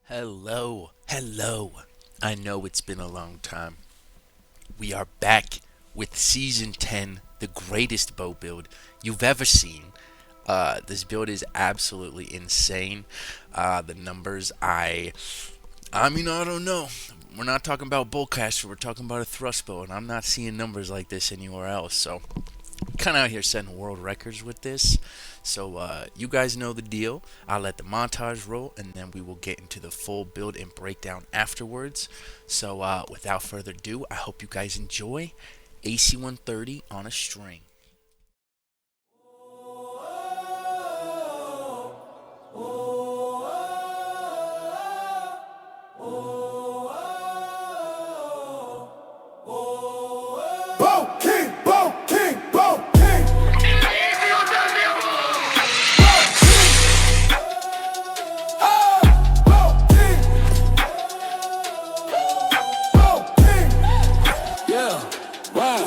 Hello. I know it's been a long time. We are back with season 10, the greatest bow build you've ever seen. This build is absolutely insane. The numbers, I don't know. We're not talking about bowcaster, we're talking about a thrust bow, and I'm not seeing numbers like this anywhere else. So kind of out here setting world records with this. So you guys know the deal. I'll let the montage roll, and then we will get into the full build and breakdown afterwards. So without further ado, I hope you guys enjoy AC-130 on a string. Bow King, Bow King, Bow King. Bow King. Bow King. Yeah, wow.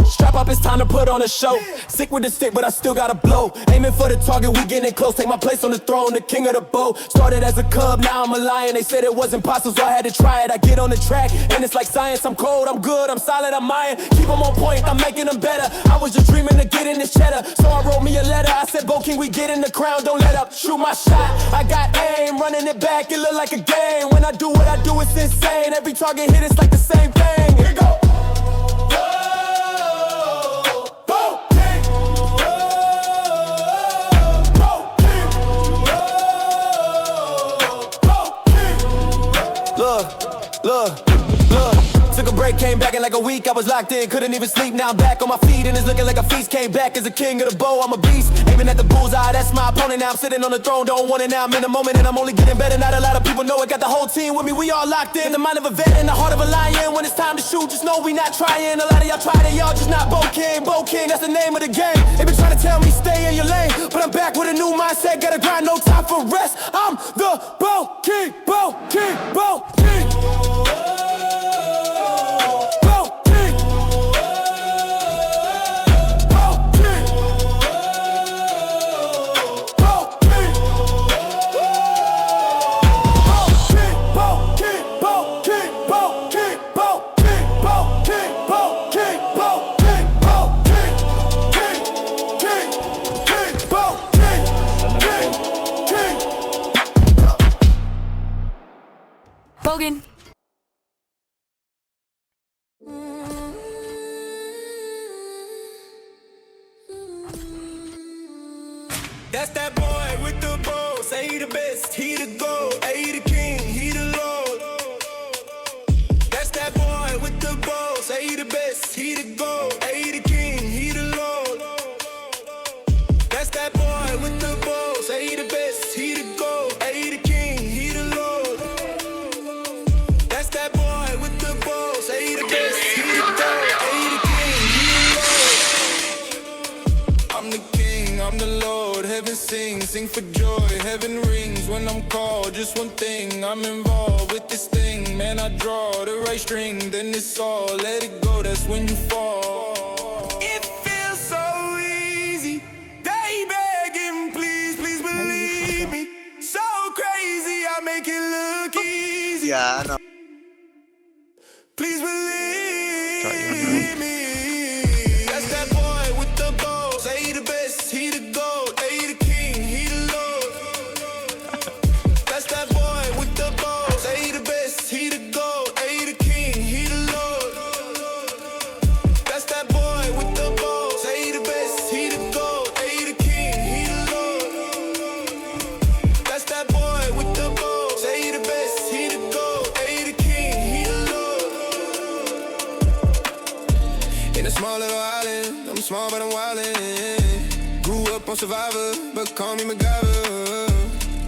Strap up, it's time to put on a show. Sick with the stick, but I still gotta blow. Aiming for the target, we getting close. Take my place on the throne, the king of the bow. Started as a cub, now I'm a lion. They said it wasn't possible, so I had to try it. I get on the track, and it's like science. I'm cold, I'm good, I'm solid, I'm iron. Keep them on point, I'm making them better. I was just dreaming of getting this cheddar, so I wrote me a letter. I said, Bo King, we get in the crown, don't let up. Shoot my shot, I got aim, running it back, it look like a game. When I do what I do, it's insane. Every target hit, it's like the same thing. Here we go. Look. Took a break, came back in like a week. I was locked in, couldn't even sleep. Now I'm back on my feet, and it's looking like a feast. Came back as a king of the bow, I'm a beast. Aiming at the bullseye, that's my opponent. Now I'm sitting on the throne, don't want it now. I'm in the moment, and I'm only getting better. Not a lot of people know it. Got the whole team with me, we all locked in. The mind of a vet and the heart of a lion. When it's time to shoot, just know we not trying. A lot of y'all tried it, y'all just not Bo King. Bo King, that's the name of the game. They been trying to tell me stay in your lane, but I'm back with a new mindset. Gotta grind, no time for rest. I'm the Bo King, Bo King, Bo King. Bogan. That's that boy with the bow. Say he the best, he the gold. He the king, he the lord. That's that boy with the bow. Say he the best, he the gold. He the king, he the lord. That's that boy with the bow. Say he the best, he the gold. He the king, he the lord. That's that boy with the bow. Say he the best, he the gold. He the king, he the lord. I'm the king, I'm the lord. Heaven sings, sing for joy. Heaven rings when I'm called. Just one thing, I'm involved with this thing. Man, I draw the right string, then it's all. Let it go, that's when you fall. It feels so easy. They begging, please, please believe me. So crazy, I make it look easy. Yeah, I know. Please believe me. That's that boy with the bow. Say he the best, he the gold. He the king, he the lord. That's that boy with the bow. Say he the best, he the gold. He the king, he the lord. That's that boy with the bow. Say he the best, he the gold. He the king, he the lord. That's that boy with the bow. Say he the best, he the gold. He the king, he the lord. In a small little island, I'm small but I'm wildin'. Grew up on Survivor, but call me MacGyver.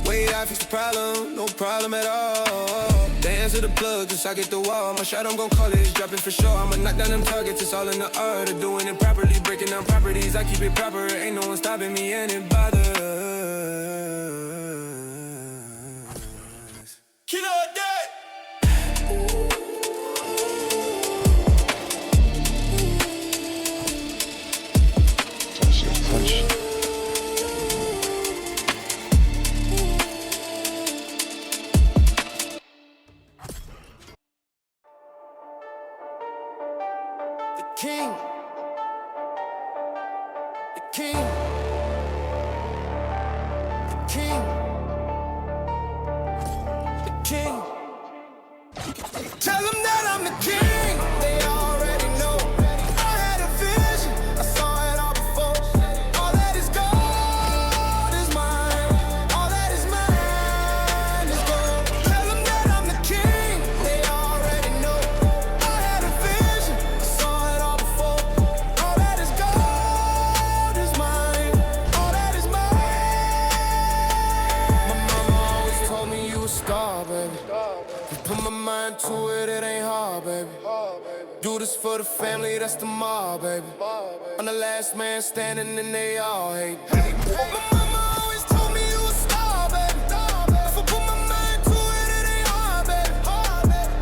Way I fix the problem, no problem at all. Dance to the plug, just socket the wall. My shot, I'm gon' call it, it's dropping for sure. I'ma knock down them targets, it's all in the art of doing it properly. Breaking down properties, I keep it proper. Ain't no one stopping me and it bothers. Killer that! king. The king. The king. The king. Tell them that I'm the king. They already know. I had a vision. I saw it all before. All that is gold is mine. All that is mine is gold. Tell them that I'm the king. They already know. I had a vision. I saw it all before. All that is gold is mine. All that is mine. My mama always told me you a star, baby. Put my mind to it, it ain't hard, baby. Do this for the family, that's the mob, baby. I'm the last man standing and they all hate. My mama always told me you a star, baby. If I put my mind to it, it ain't hard, baby.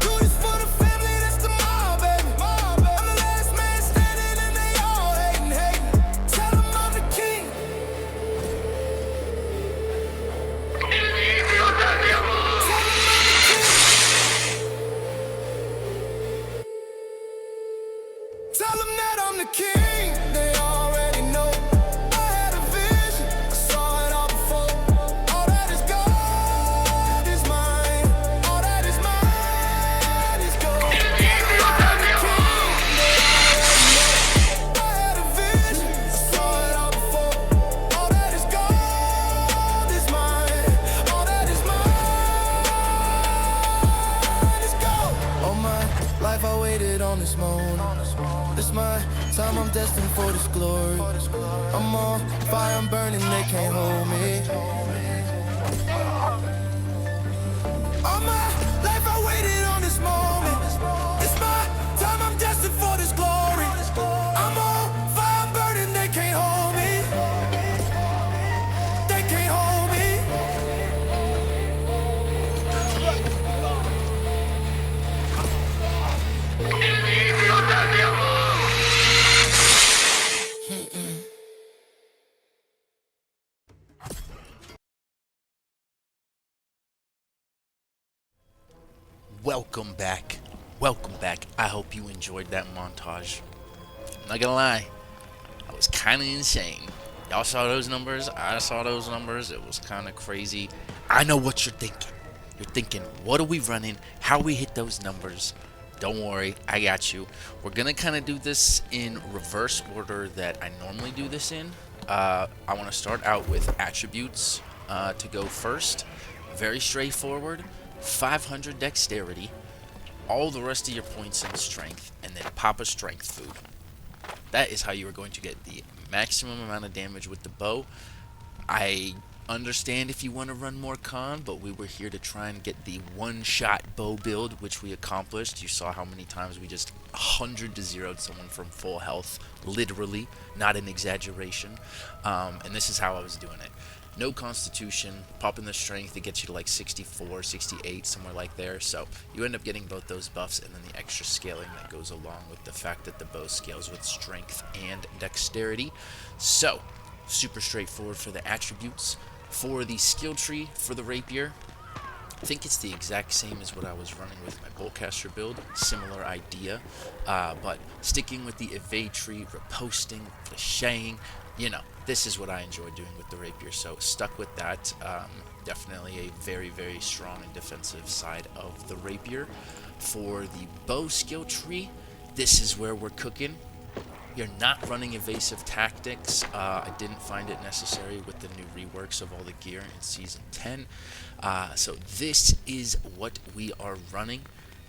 Do this for the family, that's the mob, baby. I'm the last man standing and they all hating. Tell them I'm the king. Tell them that I'm the king. They already know. I had a vision. I saw it all before. All that is gold is mine. All that is mine is gold. I'm the king. They already know. I had a vision. I saw it all before. All that is gold is mine. All that is mine is gold. All my life I waited on this moment. It's my time, I'm destined for this glory. I'm on fire, I'm burning, they can't hold me. All my life I waited on this moment. It's my time, I'm destined for this glory. I'm on fire, I'm burning, they can't hold me. They can't hold me. Welcome back. Welcome back. I hope you enjoyed that montage. I'm not gonna lie, I was kind of insane. Y'all saw those numbers? I saw those numbers. It was kind of crazy. I know what you're thinking. You're thinking, what are we running? How we hit those numbers? Don't worry, I got you. We're gonna kind of do this in reverse order that I normally do this in. I want to start out with attributes to go first. Very straightforward. 500 dexterity, all the rest of your points in strength, and then pop a strength food. That is how you are going to get the maximum amount of damage with the bow. I understand if you want to run more con, but we were here to try and get the one-shot bow build, which we accomplished. You saw how many times we just 100 to 0'd someone from full health, literally, not an exaggeration. And this is how I was doing it. No constitution, popping the strength, it gets you to like 64, 68, somewhere like there. So you end up getting both those buffs and then the extra scaling that goes along with the fact that the bow scales with strength and dexterity. So, super straightforward for the attributes. For the skill tree for the rapier, I think it's the exact same as what I was running with my boltcaster build. Similar idea, but sticking with the evade tree, riposting, flecheting, you know, this is what I enjoy doing with the rapier, so stuck with that. Definitely a very, very strong and defensive side of the rapier. For the bow skill tree, this is where we're cooking. You're not running evasive tactics. I didn't find it necessary with the new reworks of all the gear in Season 10. So this is what we are running.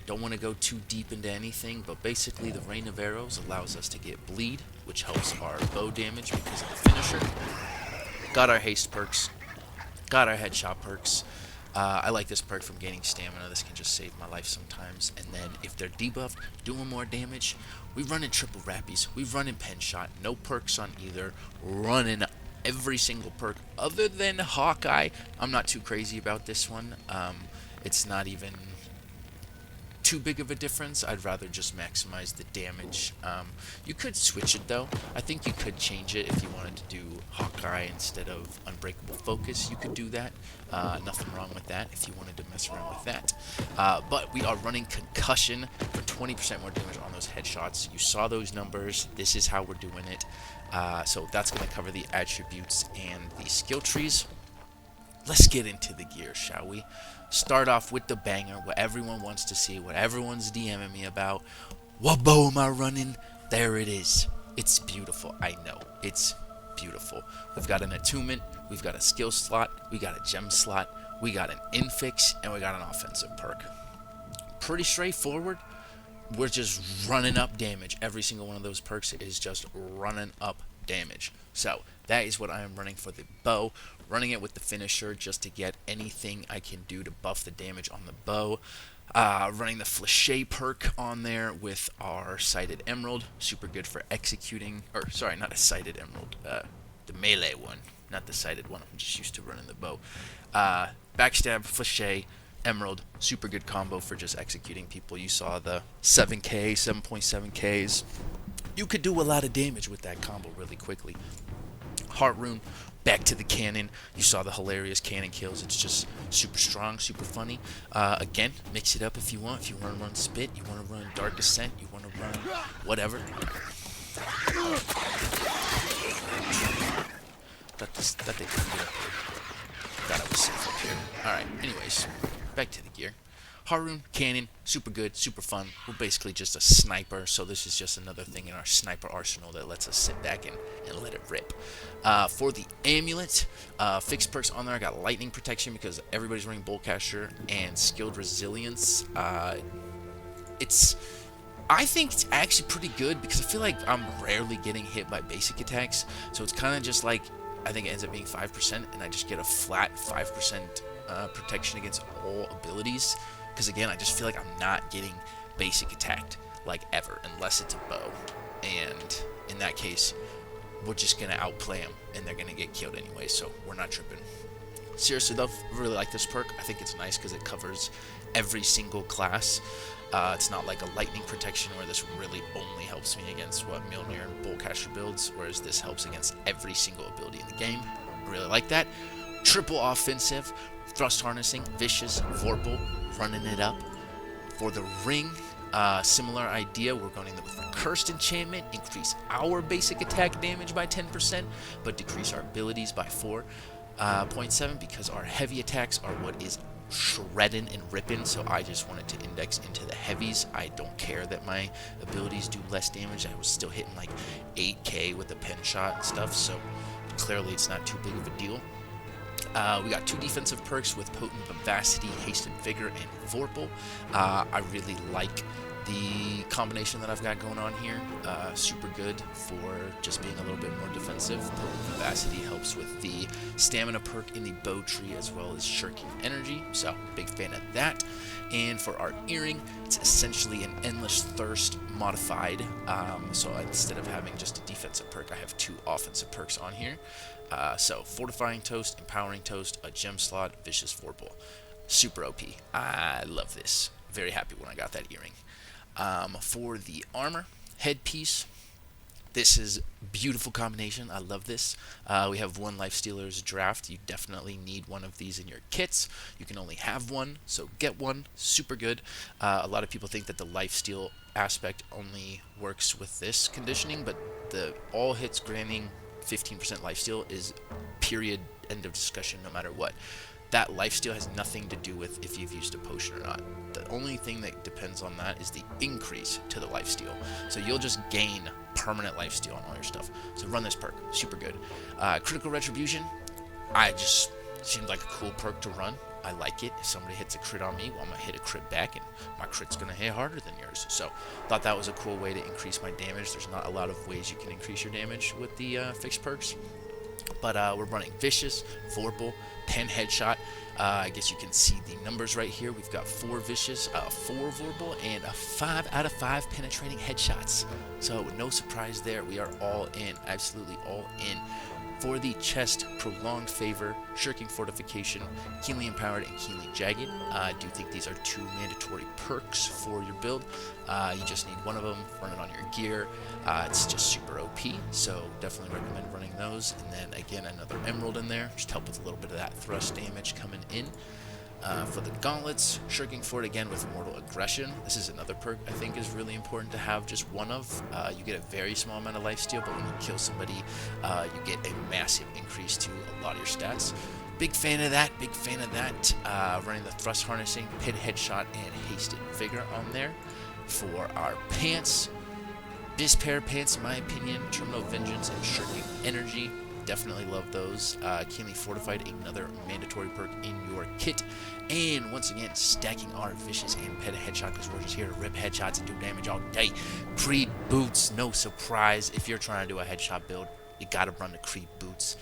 Don't want to go too deep into anything, but basically the Rain of Arrows allows us to get bleed, which helps our bow damage because of the finisher. Got our haste perks. Got our headshot perks. I like this perk from gaining stamina. This can just save my life sometimes. And then if they're debuffed, doing more damage, we run in triple rappies. We run in pen shot. No perks on either. Running every single perk other than Hawkeye. I'm not too crazy about this one. It's not even too big of a difference. I'd rather just maximize the damage. You could switch it though. I think you could change it if you wanted to do Hawkeye instead of Unbreakable Focus. You could do that. Nothing wrong with that if you wanted to mess around with that. But we are running Concussion for 20% more damage on those headshots. You saw those numbers. This is how we're doing it. So that's going to cover the attributes and the skill trees. Let's get into the gear, shall we? Start off with the banger, what everyone wants to see, what everyone's DMing me about. What bow am I running? There it is. It's beautiful. I know. It's beautiful. We've got an attunement, we've got a skill slot, we got a gem slot, we got an infix, and we got an offensive perk. Pretty straightforward. We're just running up damage. Every single one of those perks is just running up damage. So that is what I am running for the bow. Running it with the finisher just to get anything I can do to buff the damage on the bow. Running the Fléché perk on there with our Sighted Emerald. Super good for executing. Or, sorry, not a Sighted Emerald. The melee one. Not the sighted one. I'm just used to running the bow. Backstab, Fléché, Emerald. Super good combo for just executing people. You saw the 7k, 7.7ks. You could do a lot of damage with that combo really quickly. Heart Rune. Back to the cannon. You saw the hilarious cannon kills. It's just super strong, super funny. Again, mix it up if you want. If you want to run Spit, you want to run Dark Ascent, you want to run whatever. That they couldn't get up here. Thought I was safe up here. Alright, anyways, back to the gear. Harun, cannon, super good, super fun. We're basically just a sniper, so this is just another thing in our sniper arsenal that lets us sit back and let it rip. For the amulet, fixed perks on there, I got lightning protection because everybody's running Boltcaster, and skilled resilience. I think it's actually pretty good because I feel like I'm rarely getting hit by basic attacks, so it's kind of just like, I think it ends up being 5%, and I just get a flat 5% protection against all abilities. Because again, I just feel like I'm not getting basic attacked, like, ever, unless it's a bow. And in that case, we're just going to outplay them, and they're going to get killed anyway, so we're not tripping. Seriously though, I really like this perk. I think it's nice because it covers every single class. It's not like a lightning protection where this really only helps me against what Mjolnir and Boltcaster builds, whereas this helps against every single ability in the game. I really like that. Triple offensive, thrust harnessing, vicious, Vorpal, running it up. For the ring, similar idea. We're going with the cursed enchantment, increase our basic attack damage by 10%, but decrease our abilities by 4.7 because our heavy attacks are what is shredding and ripping, so I just wanted to index into the heavies. I don't care that my abilities do less damage. I was still hitting like 8k with the pen shot and stuff, so clearly it's not too big of a deal. We got 2 defensive perks with Potent Vivacity, Haste and Vigor, and Vorpal. I really like the combination that I've got going on here. Super good for just being a little bit more defensive. Potent Vivacity helps with the stamina perk in the bow tree as well as shirking energy, so big fan of that. And for our earring, it's essentially an Endless Thirst modified, so instead of having just a defensive perk, I have 2 offensive perks on here. So Fortifying Toast, Empowering Toast, a gem slot, Vicious Vorpal. Super OP. I love this. Very happy when I got that earring. For the armor, headpiece, this is beautiful combination. I love this. We have 1 Lifestealer's Draft. You definitely need one of these in your kits. You can only have one, so get one. Super good. A lot of people think that the Lifesteal aspect only works with this conditioning, but the all hits granting 15% lifesteal is period, end of discussion, no matter what. That lifesteal has nothing to do with if you've used a potion or not. The only thing that depends on that is the increase to the lifesteal. So you'll just gain permanent lifesteal on all your stuff. So run this perk, super good. Critical Retribution, I just seemed like a cool perk to run. I like it. If somebody hits a crit on me, well, I'm going to hit a crit back, and my crit's going to hit harder than yours. So, thought that was a cool way to increase my damage. There's not a lot of ways you can increase your damage with the fixed perks. But we're running Vicious, Vorpal, Pen Headshot. I guess you can see the numbers right here. We've got 4 Vicious, 4 Vorpal, and a 5 out of 5 penetrating headshots. So, no surprise there. We are all in, absolutely all in. For the chest, Prolonged Favor, Shirking Fortification, Keenly Empowered, and Keenly Jagged. I do think these are 2 mandatory perks for your build. You just need one of them, run it on your gear. It's just super OP, so definitely recommend running those. And then again, another Emerald in there, just help with a little bit of that thrust damage coming in. For the gauntlets, shirking forward again with mortal aggression. This is another perk I think is really important to have just one of. You get a very small amount of lifesteal, but when you kill somebody, you get a massive increase to a lot of your stats. Big fan of that, big fan of that. Running the thrust harnessing, pin headshot, and hasted vigor on there. For our pants, this pair of pants, in my opinion, Terminal Vengeance and Shirking Energy. Definitely love those. Keenly Fortified, another mandatory perk in your kit. And once again, stacking our Vicious and Peta Headshot, because we're just here to rip headshots and do damage all day. Creed Boots, no surprise. If you're trying to do a headshot build, you gotta run the Creed Boots.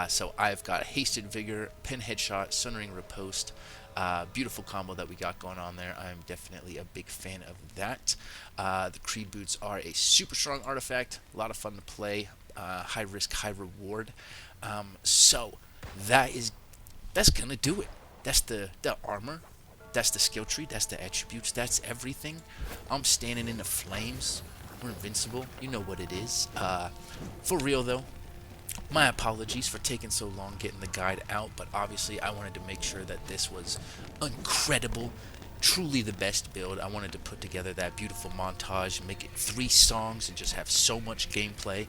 So I've got Hasted Vigor, Pin Headshot, Sunring Riposte. Beautiful combo that we got going on there. I'm definitely a big fan of that. The Creed Boots are a super strong artifact, a lot of fun to play, high risk, high reward. So that's gonna do it. That's the armor, that's the skill tree, that's the attributes, that's everything. I'm standing in the flames. We're invincible. You know what it is. For real though, my apologies for taking so long getting the guide out, but obviously I wanted to make sure that this was incredible, truly the best build. I wanted to put together that beautiful montage, make it 3 songs, and just have so much gameplay.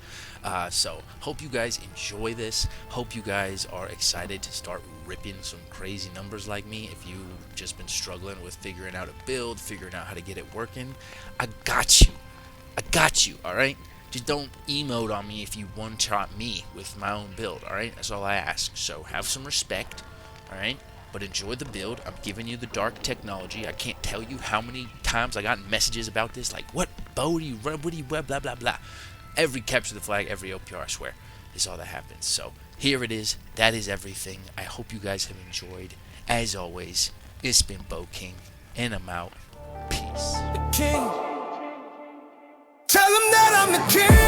So hope you guys enjoy this. Hope you guys are excited to start ripping some crazy numbers like me. If you've just been struggling with figuring out a build, figuring out how to get it working, I got you. I got you, alright? Just don't emote on me if you one-shot me with my own build, alright? That's all I ask. So have some respect, alright? But enjoy the build. I'm giving you the dark technology. I can't tell you how many times I got messages about this, like, what bow do you run, what do you wear, blah, blah, blah. Every capture the flag, every OPR, I swear, is all that happens. So here it is. That is everything. I hope you guys have enjoyed. As always, it's been Bo King, and I'm out. Peace. King. Tell them that I'm the king.